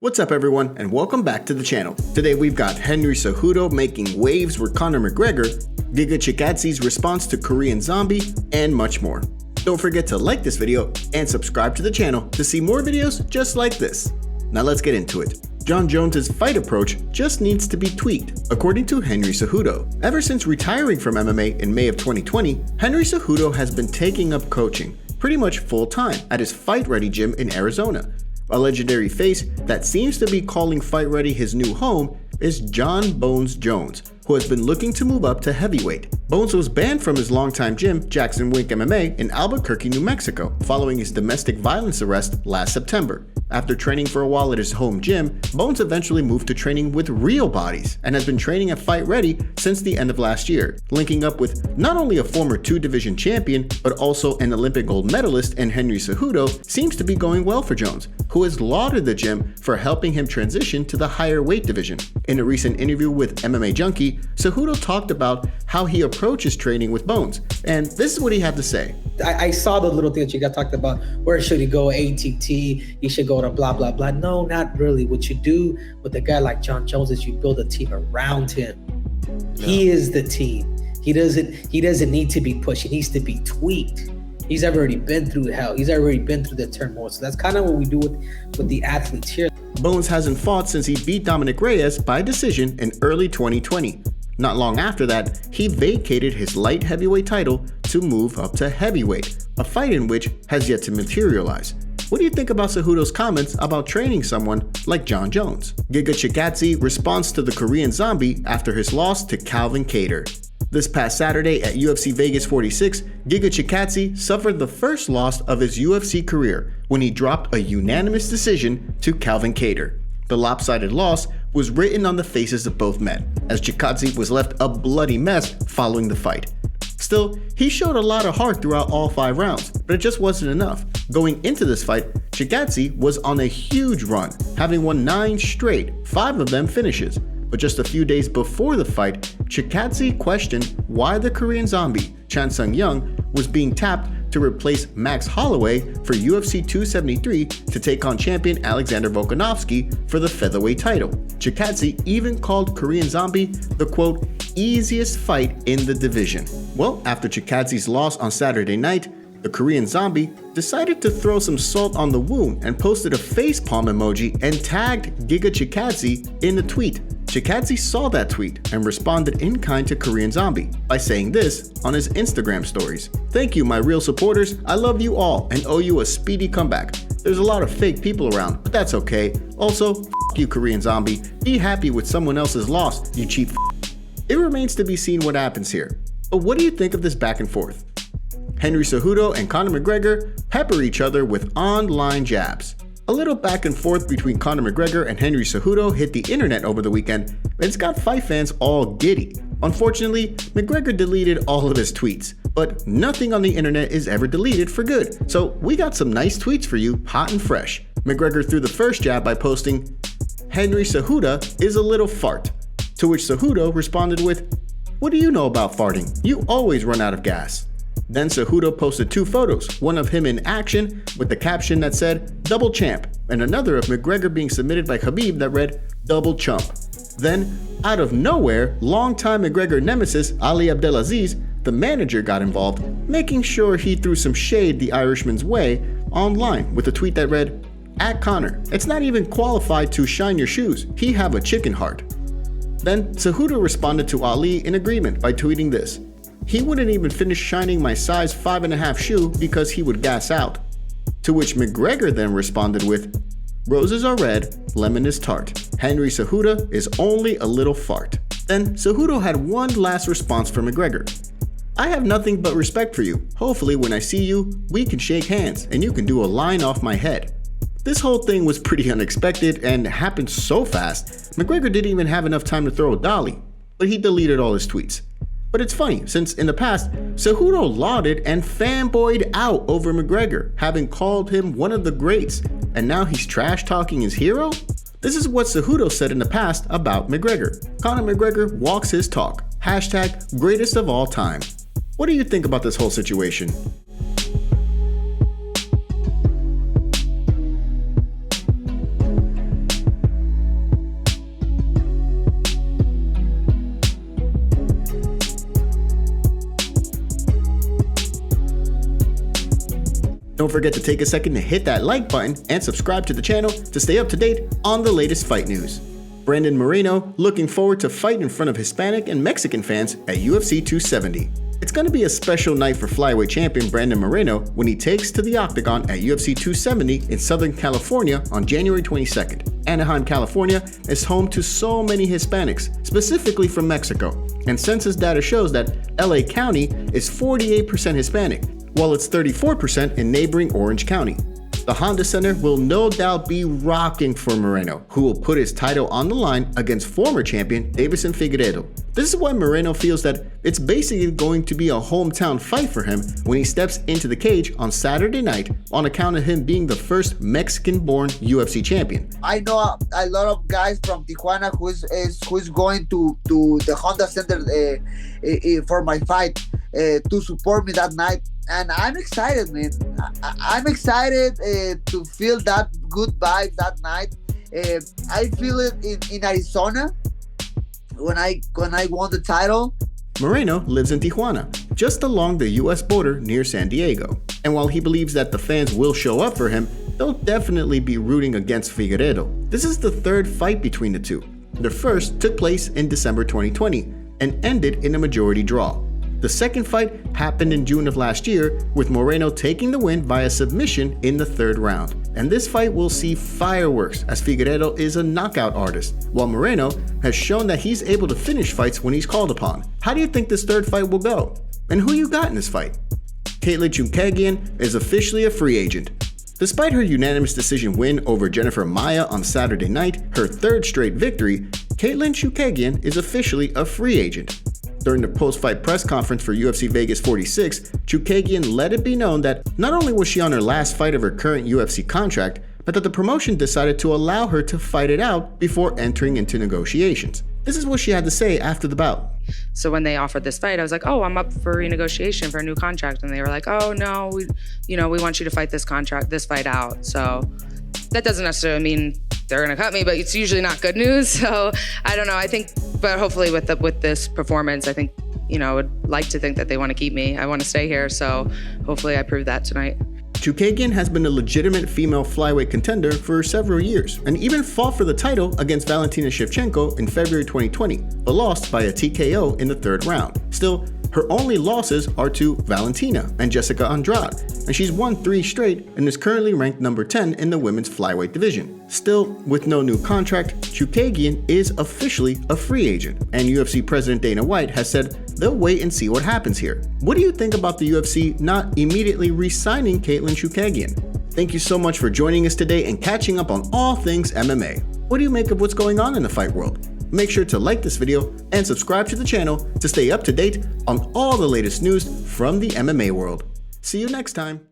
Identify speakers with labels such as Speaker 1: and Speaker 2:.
Speaker 1: What's up everyone, and welcome back to the channel. Today we've got Henry Cejudo making waves with Conor McGregor, Giga Chikadze's response to Korean Zombie, and much more. Don't forget to like this video and subscribe to the channel to see more videos just like this. Now let's get into it. Jon Jones' fight approach just needs to be tweaked, according to Henry Cejudo. Ever since retiring from MMA in May of 2020, Henry Cejudo has been taking up coaching, pretty much full-time, at his Fight Ready gym in Arizona. A legendary face that seems to be calling Fight Ready his new home is Jon Bones Jones, who has been looking to move up to heavyweight. Bones was banned from his longtime gym, Jackson Wink MMA, in Albuquerque, New Mexico, following his domestic violence arrest last September. After training for a while at his home gym, Bones eventually moved to training with real bodies and has been training at Fight Ready since the end of last year, linking up with not only a former 2-division champion, but also an Olympic gold medalist in Henry Cejudo. Seems to be going well for Jones, who has lauded the gym for helping him transition to the higher weight division. In a recent interview with MMA Junkie, Cejudo talked about how he approaches training with Bones, and this is what he had to say.
Speaker 2: I saw the little thing that you got talked about. Where should he go? ATT, he should go to blah, blah, blah. No, not really. What you do with a guy like Jon Jones is you build a team around him. Yeah. He is the team. He doesn't need to be pushed. He needs to be tweaked. He's already been through hell. He's already been through the turmoil. So that's kind of what we do with the athletes here.
Speaker 1: Bones hasn't fought since he beat Dominic Reyes by decision in early 2020. Not long after that, he vacated his light heavyweight title to move up to heavyweight, a fight in which has yet to materialize. What do you think about Cejudo's comments about training someone like Jon Jones? Giga Chikadze responds to the Korean Zombie after his loss to Calvin Kattar. This past Saturday at UFC Vegas 46, Giga Chikadze suffered the first loss of his UFC career when he dropped a unanimous decision to Calvin Kattar. The lopsided loss was written on the faces of both men, as Chikadze was left a bloody mess following the fight. Still, he showed a lot of heart throughout all 5 rounds, but it just wasn't enough. Going into this fight, Chikadze was on a huge run, having won 9 straight, 5 of them finishes. But just a few days before the fight, Chikadze questioned why the Korean Zombie, Chan Sung-young, was being tapped to replace Max Holloway for UFC 273 to take on champion Alexander Volkanovski for the featherweight title. Chikadze even called Korean Zombie the quote, easiest fight in the division. Well, after Chikadze's loss on Saturday night, the Korean Zombie decided to throw some salt on the wound and posted a facepalm emoji and tagged Giga Chikadze in the tweet. Chikadze saw that tweet and responded in kind to Korean Zombie by saying this on his Instagram stories. "Thank you, my real supporters. I love you all and owe you a speedy comeback. There's a lot of fake people around, but that's okay. Also, f you, Korean Zombie. Be happy with someone else's loss, you cheap f." It remains to be seen what happens here. But what do you think of this back and forth? Henry Cejudo and Conor McGregor pepper each other with online jabs. A little back and forth between Conor McGregor and Henry Cejudo hit the internet over the weekend, and it's got fight fans all giddy. Unfortunately, McGregor deleted all of his tweets, but nothing on the internet is ever deleted for good. So we got some nice tweets for you, hot and fresh. McGregor threw the first jab by posting, "Henry Cejudo is a little fart," to which Cejudo responded with, "What do you know about farting? You always run out of gas." Then Cejudo posted 2 photos, one of him in action with the caption that said, "Double champ," and another of McGregor being submitted by Khabib that read, "Double chump." Then, out of nowhere, longtime McGregor nemesis Ali Abdelaziz, the manager, got involved, making sure he threw some shade the Irishman's way online with a tweet that read, "At Conor, it's not even qualified to shine your shoes, he have a chicken heart." Then Cejudo responded to Ali in agreement by tweeting this, "He wouldn't even finish shining my size 5.5 shoe because he would gas out." To which McGregor then responded with, "Roses are red, lemon is tart. Henry Cejudo is only a little fart." Then Cejudo had one last response from McGregor. "I have nothing but respect for you. Hopefully when I see you, we can shake hands and you can do a line off my head." This whole thing was pretty unexpected and happened so fast, McGregor didn't even have enough time to throw a dolly, but he deleted all his tweets. But it's funny, since in the past, Cejudo lauded and fanboyed out over McGregor, having called him one of the greats, and now he's trash-talking his hero? This is what Cejudo said in the past about McGregor. Conor McGregor walks his talk. # greatest of all time. What do you think about this whole situation? Don't forget to take a second to hit that like button and subscribe to the channel to stay up to date on the latest fight news. Brandon Moreno looking forward to fight in front of Hispanic and Mexican fans at UFC 270. It's going to be a special night for flyweight champion Brandon Moreno when he takes to the octagon at UFC 270 in Southern California on January 22nd. Anaheim, California is home to so many Hispanics, specifically from Mexico, and census data shows that LA County is 48% Hispanic, while it's 34% in neighboring Orange County. The Honda Center will no doubt be rocking for Moreno, who will put his title on the line against former champion Deiveson Figueiredo. This is why Moreno feels that it's basically going to be a hometown fight for him when he steps into the cage on Saturday night on account of him being the first Mexican-born UFC champion.
Speaker 3: I know a lot of guys from Tijuana who's going to the Honda Center for my fight to support me that night. And I'm excited, man. I'm excited to feel that good vibe that night. I feel it in Arizona when I won the title.
Speaker 1: Moreno lives in Tijuana, just along the US border near San Diego. And while he believes that the fans will show up for him, they'll definitely be rooting against Figueiredo. This is the third fight between the two. The first took place in December 2020 and ended in a majority draw. The second fight happened in June of last year, with Moreno taking the win via submission in the third round. And this fight will see fireworks as Figueiredo is a knockout artist, while Moreno has shown that he's able to finish fights when he's called upon. How do you think this third fight will go? And who you got in this fight? Katlyn Chookagian is officially a free agent. Despite her unanimous decision win over Jennifer Maia on Saturday night, her third straight victory, Katlyn Chookagian is officially a free agent. During the post-fight press conference for UFC Vegas 46, Chookagian let it be known that not only was she on her last fight of her current UFC contract, but that the promotion decided to allow her to fight it out before entering into negotiations. This is what she had to say after the bout.
Speaker 4: So when they offered this fight, I was like, oh, I'm up for renegotiation for a new contract. And they were like, oh, no, we want you to fight this fight out. So that doesn't necessarily mean they're going to cut me, but it's usually not good news. So I don't know. But hopefully with this performance, I think, I would like to think that they want to keep me. I want to stay here. So hopefully I prove that tonight.
Speaker 1: Chookagian has been a legitimate female flyweight contender for several years and even fought for the title against Valentina Shevchenko in February 2020, but lost by a TKO in the third round. Still, her only losses are to Valentina and Jessica Andrade, and she's won 3 straight and is currently ranked number 10 in the women's flyweight division. Still, with no new contract, Chookagian is officially a free agent, and UFC President Dana White has said they'll wait and see what happens here. What do you think about the UFC not immediately re-signing Katlyn Chookagian? Thank you so much for joining us today and catching up on all things MMA. What do you make of what's going on in the fight world? Make sure to like this video and subscribe to the channel to stay up to date on all the latest news from the MMA world. See you next time.